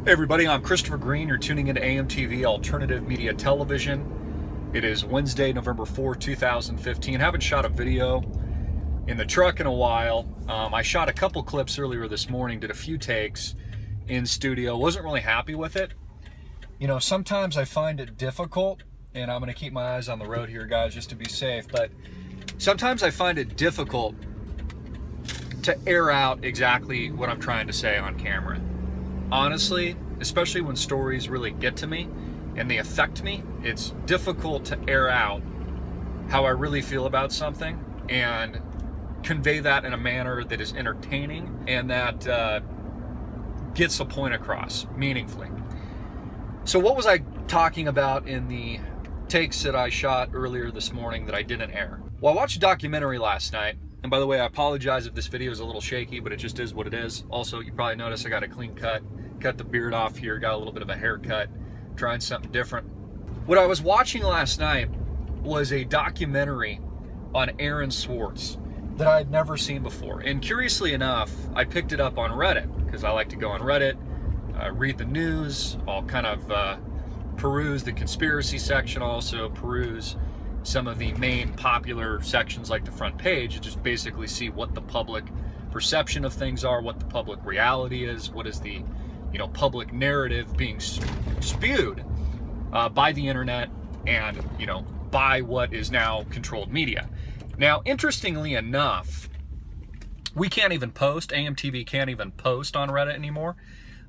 Hey everybody, I'm Christopher Green. You're tuning into AMTV Alternative Media Television. It is Wednesday, November 4th, 2015. Haven't shot a video in the truck in a while. I shot a couple clips earlier this morning, did a few takes in studio. Wasn't really happy with it. You know, sometimes I find it difficult, and I'm going to keep my eyes on the road here, guys, just to be safe, but sometimes I find it difficult to air out exactly what I'm trying to say on camera. Honestly, especially when stories really get to me and they affect me, it's difficult to air out how I really feel about something and convey that in a manner that is entertaining and that gets a point across meaningfully. So what was I talking about in the takes that I shot earlier this morning that I didn't air? Well, I watched a documentary last night. And by the way, I apologize if this video is a little shaky, but it just is what it is. Also, you probably noticed I got a clean cut the beard off here, got a little bit of a haircut, trying something different. What I was watching last night was a documentary on Aaron Swartz that I had never seen before. And curiously enough, I picked it up on Reddit because I like to go on Reddit, read the news, I'll kind of peruse the conspiracy section, also peruse some of the main popular sections like the front page, and just basically see what the public perception of things are, what the public reality is, what is the public narrative being spewed by the internet and by what is now controlled media. Now, interestingly enough, we can't even post, AMTV can't even post on Reddit anymore.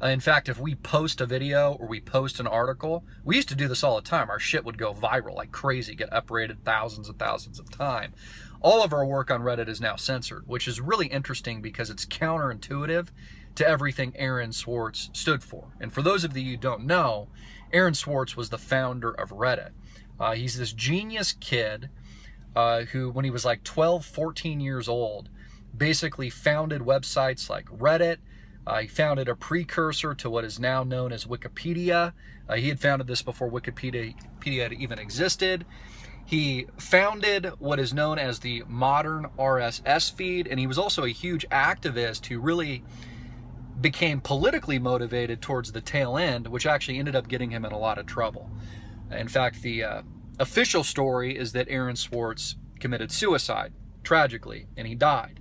In fact, if we post a video or we post an article, we used to do this all the time. Our shit would go viral like crazy, get uprated thousands and thousands of times. All of our work on Reddit is now censored, which is really interesting because it's counterintuitive to everything Aaron Swartz stood for. And for those of you who don't know, Aaron Swartz was the founder of Reddit. He's this genius kid who, when he was like 12, 14 years old, basically founded websites like Reddit. He founded a precursor to what is now known as Wikipedia. He had founded this before Wikipedia had even existed. He founded what is known as the modern RSS feed, and he was also a huge activist who really became politically motivated towards the tail end, which actually ended up getting him in a lot of trouble. In fact, the official story is that Aaron Swartz committed suicide, tragically, and he died.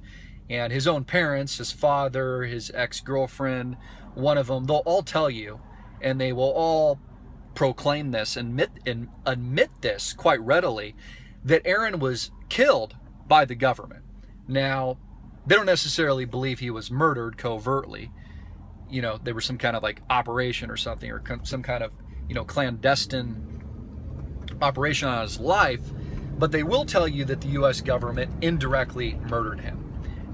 And his own parents, his father, his ex-girlfriend, one of them, they'll all tell you, and they will all proclaim this and admit this quite readily, that Aaron was killed by the government. Now, they don't necessarily believe he was murdered covertly. There was some kind of like operation or something, or some kind of, clandestine operation on his life, but they will tell you that the U.S. government indirectly murdered him.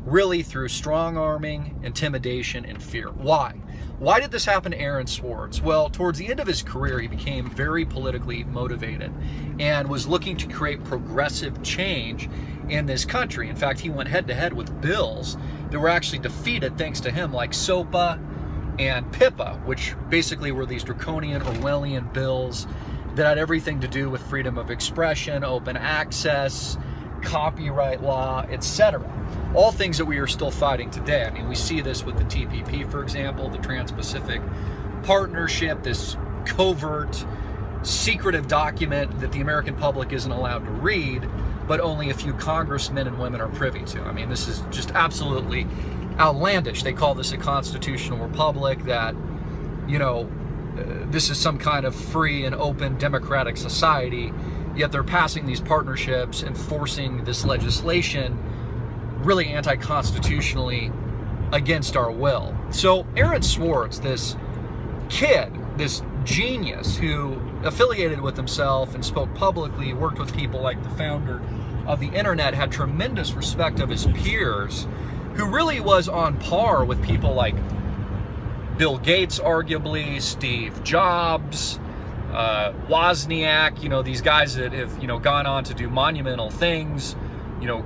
Really through strong-arming, intimidation, and fear. Why? Why did this happen to Aaron Swartz? Well, towards the end of his career, he became very politically motivated and was looking to create progressive change in this country. In fact, he went head-to-head with bills that were actually defeated thanks to him, like SOPA and PIPA, which basically were these draconian Orwellian bills that had everything to do with freedom of expression, open access, copyright law, etc. All things that we are still fighting today. I mean, we see this with the TPP, for example, the Trans-Pacific Partnership, this covert, secretive document that the American public isn't allowed to read, but only a few congressmen and women are privy to. I mean, this is just absolutely outlandish. They call this a constitutional republic, that, this is some kind of free and open democratic society, yet they're passing these partnerships and forcing this legislation really anti-constitutionally against our will. So Aaron Swartz, this kid, this genius who affiliated with himself and spoke publicly, worked with people like the founder of the internet, had tremendous respect of his peers, who really was on par with people like Bill Gates, arguably, Steve Jobs, Wozniak, these guys that have, gone on to do monumental things,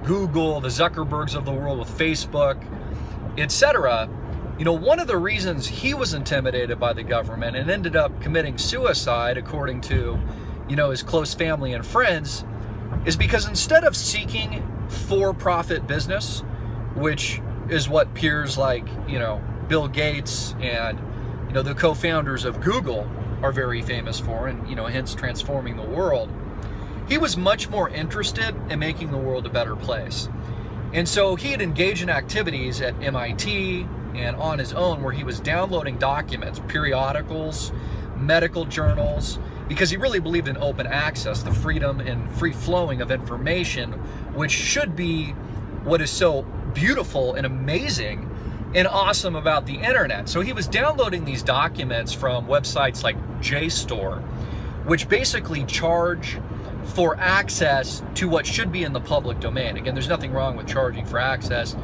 Google, the Zuckerbergs of the world with Facebook, etc. One of the reasons he was intimidated by the government and ended up committing suicide, according to, his close family and friends, is because instead of seeking for-profit business, which is what peers like, Bill Gates and, the co-founders of Google are very famous for, and, hence transforming the world. He was much more interested in making the world a better place. And so he had engaged in activities at MIT and on his own where he was downloading documents, periodicals, medical journals, because he really believed in open access, the freedom and free flowing of information, which should be what is so beautiful and amazing and awesome about the internet. So he was downloading these documents from websites like JSTOR, which basically charge for access to what should be in the public domain. Again, there's nothing wrong with charging for access,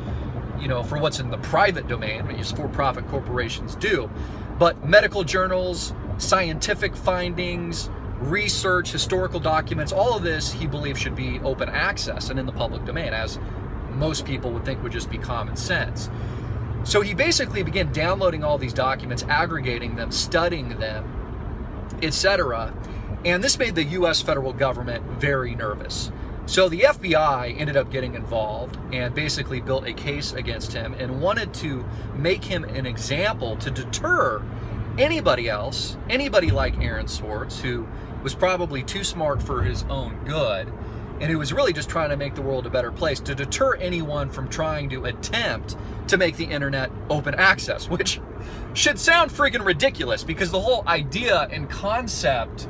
for what's in the private domain, what these for-profit corporations do. But medical journals, scientific findings, research, historical documents, all of this he believes should be open access and in the public domain, as most people would think would just be common sense. So he basically began downloading all these documents, aggregating them, studying them, etc. And this made the US federal government very nervous. So the FBI ended up getting involved and basically built a case against him and wanted to make him an example to deter anybody else, anybody like Aaron Swartz, who was probably too smart for his own good and who was really just trying to make the world a better place, to deter anyone from trying to attempt to make the internet open access, which should sound freaking ridiculous because the whole idea and concept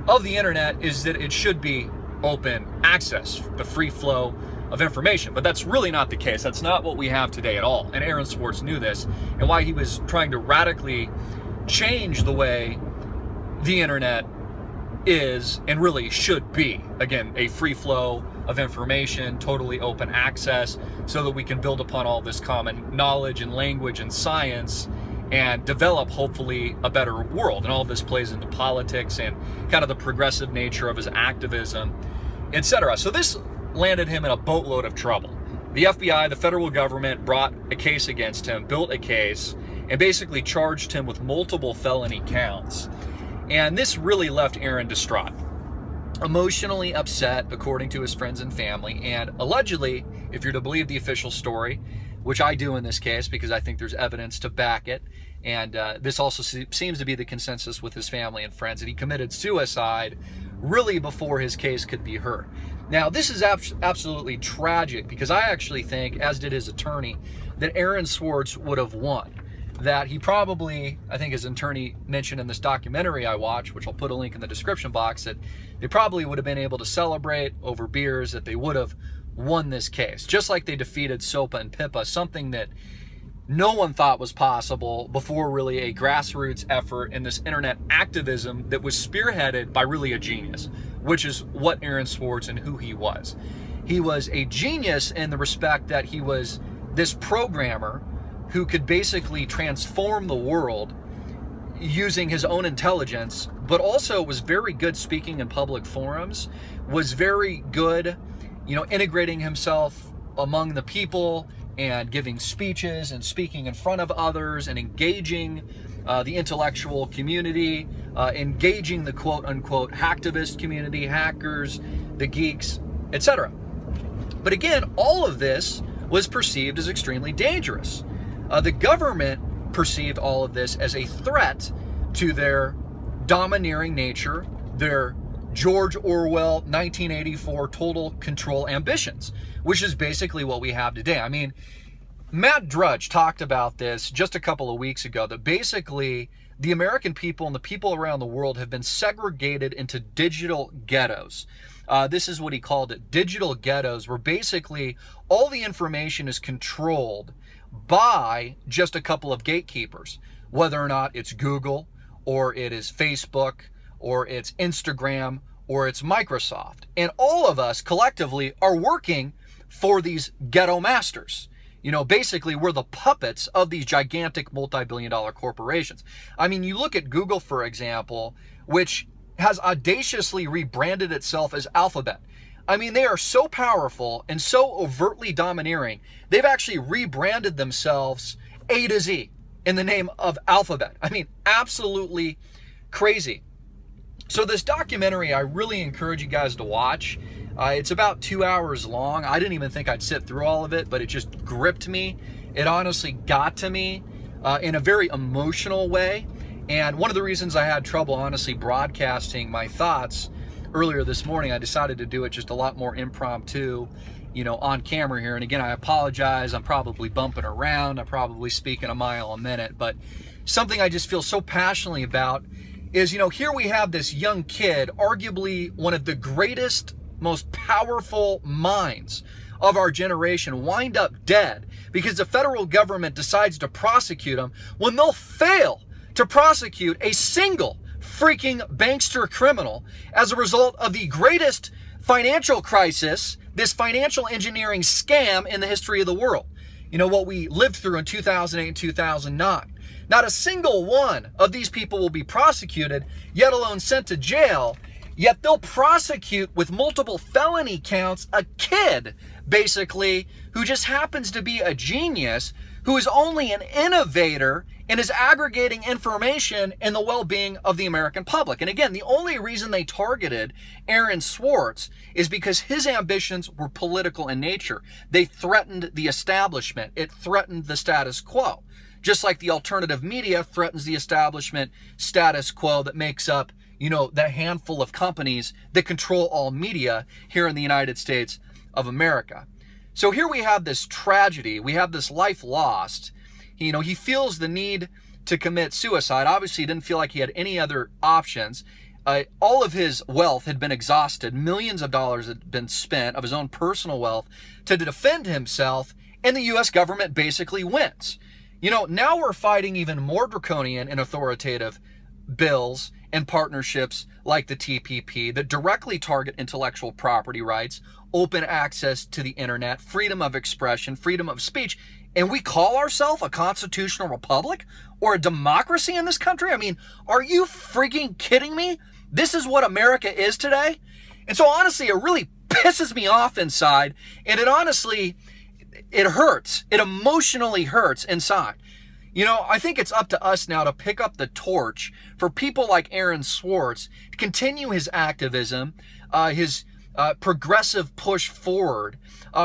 of the internet is that it should be open access, the free flow of information. But that's really not the case. That's not what we have today at all. And Aaron Swartz knew this, and why he was trying to radically change the way the internet is and really should be. Again, a free flow of information, totally open access, so that we can build upon all this common knowledge and language and science and develop, hopefully, a better world. And all of this plays into politics and kind of the progressive nature of his activism, etc. So this landed him in a boatload of trouble. The FBI, the federal government, brought a case against him, built a case, and basically charged him with multiple felony counts. And this really left Aaron distraught, emotionally upset, according to his friends and family, and allegedly, if you're to believe the official story, which I do in this case because I think there's evidence to back it, and this also seems to be the consensus with his family and friends, that he committed suicide really before his case could be heard. Now, this is absolutely tragic because I actually think, as did his attorney, that Aaron Swartz would have won. That he probably, I think his attorney mentioned in this documentary I watched, which I'll put a link in the description box, that they probably would have been able to celebrate over beers, that they would have won this case, just like they defeated SOPA and PIPA, something that no one thought was possible before really a grassroots effort in this internet activism that was spearheaded by really a genius, which is what Aaron Swartz and who he was. He was a genius in the respect that he was this programmer who could basically transform the world using his own intelligence, but also was very good speaking in public forums, was very good, integrating himself among the people and giving speeches and speaking in front of others and engaging the intellectual community, engaging the quote-unquote hacktivist community, hackers, the geeks, etc. But again, all of this was perceived as extremely dangerous. The government perceived all of this as a threat to their domineering nature, their George Orwell 1984 total control ambitions, which is basically what we have today. I mean, Matt Drudge talked about this just a couple of weeks ago, that basically the American people and the people around the world have been segregated into digital ghettos. This is what he called it, digital ghettos, where basically all the information is controlled by just a couple of gatekeepers, whether or not it's Google, or it is Facebook, or it's Instagram, or it's Microsoft. And all of us collectively are working for these ghetto masters. Basically we're the puppets of these gigantic multi-billion-dollar corporations. I mean, you look at Google, for example, which has audaciously rebranded itself as Alphabet. I mean, they are so powerful and so overtly domineering, they've actually rebranded themselves A to Z in the name of Alphabet. I mean, absolutely crazy. So this documentary, I really encourage you guys to watch. It's about 2 hours long. I didn't even think I'd sit through all of it, but it just gripped me. It honestly got to me in a very emotional way. And one of the reasons I had trouble, honestly, broadcasting my thoughts earlier this morning, I decided to do it just a lot more impromptu, on camera here. And again, I apologize. I'm probably bumping around. I'm probably speaking a mile a minute. But something I just feel so passionately about is, here we have this young kid, arguably one of the greatest, most powerful minds of our generation, wind up dead because the federal government decides to prosecute him when they'll fail to prosecute a single freaking bankster criminal as a result of the greatest financial crisis, this financial engineering scam in the history of the world. What we lived through in 2008 and 2009. Not a single one of these people will be prosecuted, yet alone sent to jail, yet they'll prosecute with multiple felony counts a kid, basically, who just happens to be a genius, who is only an innovator and is aggregating information in the well-being of the American public. And again, the only reason they targeted Aaron Swartz is because his ambitions were political in nature. They threatened the establishment. It threatened the status quo. Just like the alternative media threatens the establishment status quo that makes up, that handful of companies that control all media here in the United States of America. So here we have this tragedy. We have this life lost. He feels the need to commit suicide. Obviously, he didn't feel like he had any other options. All of his wealth had been exhausted. Millions of dollars had been spent of his own personal wealth to defend himself, and the U.S. government basically wins. Now we're fighting even more draconian and authoritative bills and partnerships like the TPP that directly target intellectual property rights, open access to the internet, freedom of expression, freedom of speech. And we call ourselves a constitutional republic or a democracy in this country? I mean, are you freaking kidding me? This is what America is today? And so honestly, it really pisses me off inside. And it hurts. It emotionally hurts inside. I think it's up to us now to pick up the torch for people like Aaron Swartz to continue his activism, his progressive push forward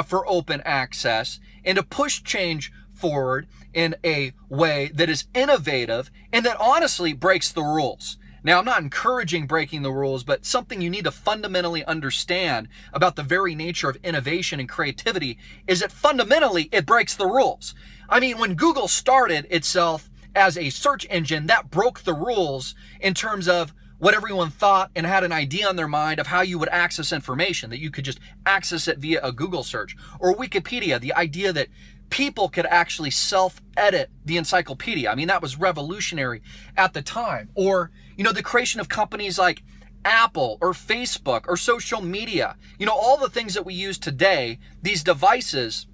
for open access, and to push change forward in a way that is innovative and that honestly breaks the rules. Now, I'm not encouraging breaking the rules, but something you need to fundamentally understand about the very nature of innovation and creativity is that fundamentally it breaks the rules. I mean, when Google started itself as a search engine, that broke the rules in terms of what everyone thought and had an idea in their mind of how you would access information, that you could just access it via a Google search. Or Wikipedia, the idea that people could actually self-edit the encyclopedia. I mean, that was revolutionary at the time. Or, the creation of companies like Apple or Facebook or social media. All the things that we use today, these devices,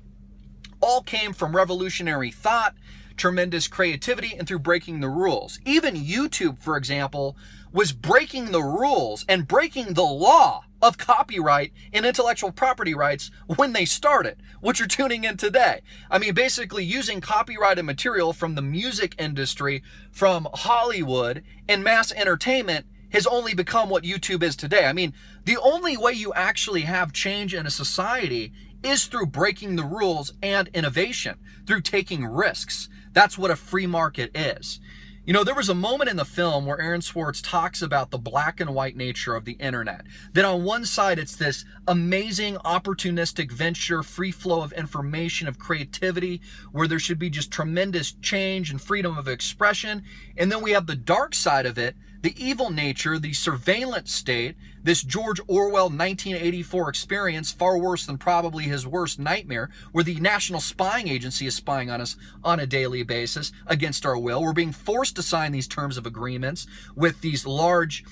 all came from revolutionary thought, tremendous creativity, and through breaking the rules. Even YouTube, for example, was breaking the rules and breaking the law of copyright and intellectual property rights when they started, what you're tuning in today. I mean, basically using copyrighted material from the music industry, from Hollywood and mass entertainment has only become what YouTube is today. I mean, the only way you actually have change in a society is through breaking the rules and innovation, through taking risks. That's what a free market is. There was a moment in the film where Aaron Swartz talks about the black and white nature of the internet. That on one side, it's this amazing, opportunistic venture, free flow of information, of creativity, where there should be just tremendous change and freedom of expression. And then we have the dark side of it, the evil nature, the surveillance state, this George Orwell 1984 experience, far worse than probably his worst nightmare, where the National Spying Agency is spying on us on a daily basis against our will. We're being forced to sign these terms of agreements with these large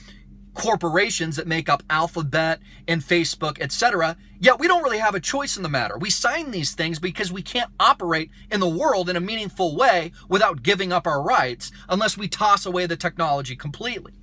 corporations that make up Alphabet and Facebook, etc. Yet we don't really have a choice in the matter. We sign these things because we can't operate in the world in a meaningful way without giving up our rights unless we toss away the technology completely.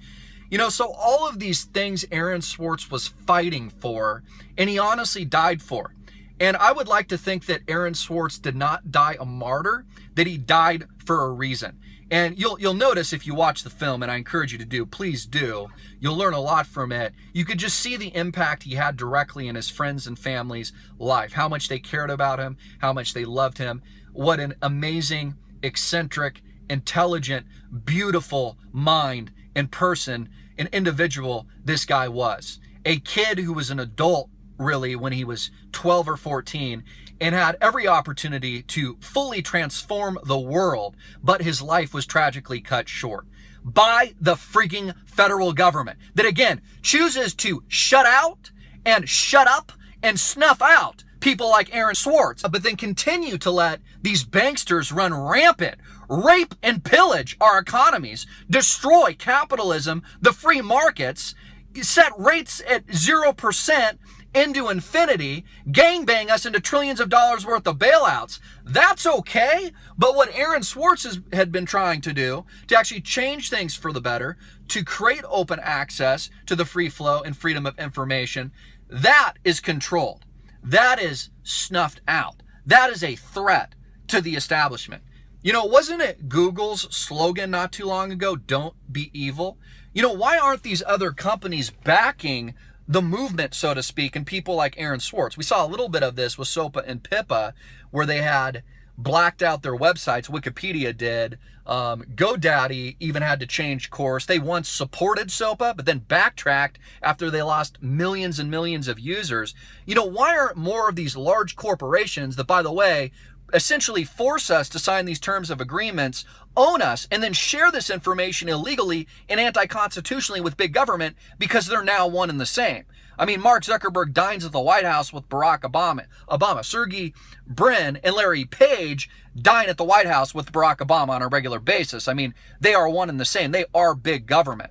So all of these things Aaron Swartz was fighting for, and he honestly died for. And I would like to think that Aaron Swartz did not die a martyr, that he died for a reason. And you'll notice if you watch the film, and I encourage you to do, please do, you'll learn a lot from it. You could just see the impact he had directly in his friends and family's life, how much they cared about him, how much they loved him, what an amazing, eccentric, intelligent, beautiful mind and person and individual this guy was. A kid who was an adult, really, when he was 12 or 14 and had every opportunity to fully transform the world, but his life was tragically cut short by the freaking federal government that, again, chooses to shut out and shut up and snuff out people like Aaron Swartz, but then continue to let these banksters run rampant, rape and pillage our economies, destroy capitalism, the free markets, set rates at 0% into infinity, gangbang us into trillions of dollars worth of bailouts. That's okay. But what Aaron Swartz had been trying to do to actually change things for the better, to create open access to the free flow and freedom of information, that is controlled. That is snuffed out. That is a threat to the establishment. You know, wasn't it Google's slogan not too long ago, "Don't be evil"? You know, why aren't these other companies backing the movement, so to speak, and people like Aaron Swartz? We saw a little bit of this with SOPA and PIPA, where they had blacked out their websites. Wikipedia did. GoDaddy even had to change course. They once supported SOPA, but then backtracked after they lost millions and millions of users. You know, why aren't more of these large corporations that, by the way, essentially force us to sign these terms of agreements, own us, and then share this information illegally and anti-constitutionally with big government because they're now one and the same? I mean, Mark Zuckerberg dines at the White House with Barack Obama. Sergey Brin and Larry Page dine at the White House with Barack Obama on a regular basis. I mean, they are one and the same. They are big government.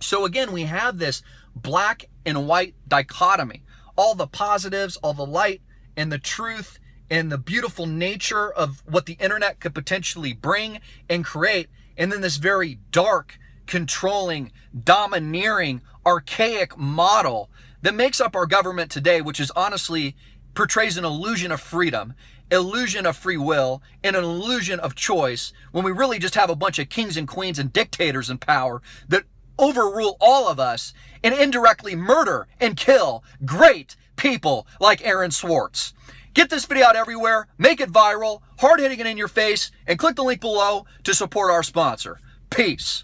So again, we have this black and white dichotomy. All the positives, all the light and the truth and the beautiful nature of what the internet could potentially bring and create. And then this very dark, controlling, domineering, archaic model that makes up our government today, which is honestly portrays an illusion of freedom, illusion of free will, and an illusion of choice, when we really just have a bunch of kings and queens and dictators in power that overrule all of us and indirectly murder and kill great people like Aaron Swartz. Get this video out everywhere, make it viral, hard-hitting it in your face, and click the link below to support our sponsor. Peace.